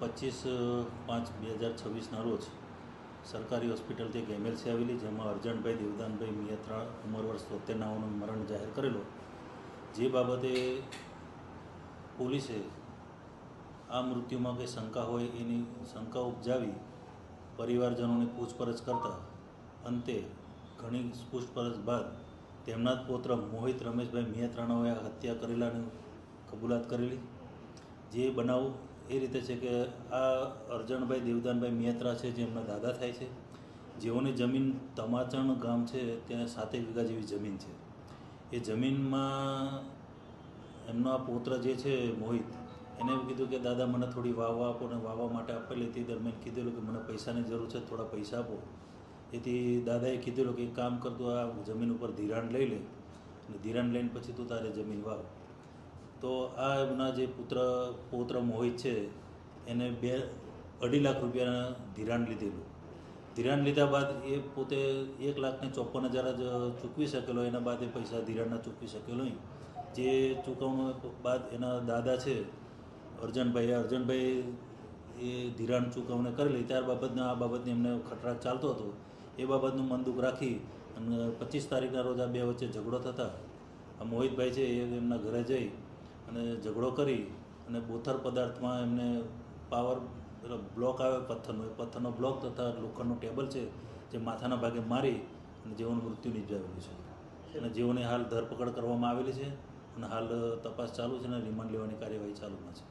25/5/2026ના રોજ સરકારી હોસ્પિટલથી એક એમએલસી આવેલી, જેમાં અરજણભાઈ દેવદાનભાઈ મિયાત્રા ઉંમર વર્ષ 73 મરણ જાહેર કરેલો. જે બાબતે પોલીસે આ મૃત્યુમાં કંઈ શંકા હોય એની શંકા ઉપજાવી પરિવારજનોની પૂછપરછ કરતા અંતે ઘણી પૂછપરછ બાદ તેમના જ પુત્ર મોહિત રમેશભાઈ મિયાત્રાણાઓએ હત્યા કરેલાની કબૂલાત કરેલી. જે બનાવ એ રીતે છે કે આ અરજણભાઈ દેવદાનભાઈ મિયાત્રા છે, જે એમના દાદા થાય છે, જેઓની જમીન તમાચણ ગામ છે, ત્યાં 7 વીઘા જેવી જમીન છે. એ જમીનમાં એમનો આ પુત્ર જે છે મોહિત, એને એવું કીધું કે દાદા મને થોડી વાવવા આપો, ને વાવવા માટે આપેલી. તે દરમિયાન કીધેલું કે મને પૈસાની જરૂર છે, થોડા પૈસા આપો. એથી દાદાએ કીધેલું કે એક કામ કરતું, આ જમીન ઉપર ધિરાણ લઈ લે, અને ધિરાણ લઈને પછી તું તારે જમીન વાવ. તો આ એમના જે પૌત્ર મોહિત છે એને 2.5 લાખ રૂપિયા ધિરાણ લીધેલું. ધિરાણ લીધા બાદ એ પોતે 1,54,000 જ ચૂકવી શકેલો. એના બાદ એ પૈસા ધિરાણના ચૂકવી શકેલો નહીં. જે ચૂકવણું બાદ એના દાદા છે અરજણભાઈ એ ધિરાણ ચૂકવણી કરેલી. ત્યાર બાબતના આ બાબતની એમને ખટરાક ચાલતો હતો. એ બાબતનું મનદુખ રાખી અને 25 તારીખના રોજ આ બે વચ્ચે ઝઘડો થતા આ મોહિતભાઈ છે એ એમના ઘરે જઈ અને ઝઘડો કરી અને બોથર પદાર્થમાં એમને પાવર બ્લોક આવે પથ્થરનો, એ પથ્થરનો બ્લોક તથા લોખંડનું ટેબલ છે જે માથાના ભાગે મારી અને જેઓનું મૃત્યુ નિપજાવેલું છે. અને જેઓની હાલ ધરપકડ કરવામાં આવેલી છે અને હાલ તપાસ ચાલુ છે અને રિમાન્ડ લેવાની કાર્યવાહી ચાલુમાં છે.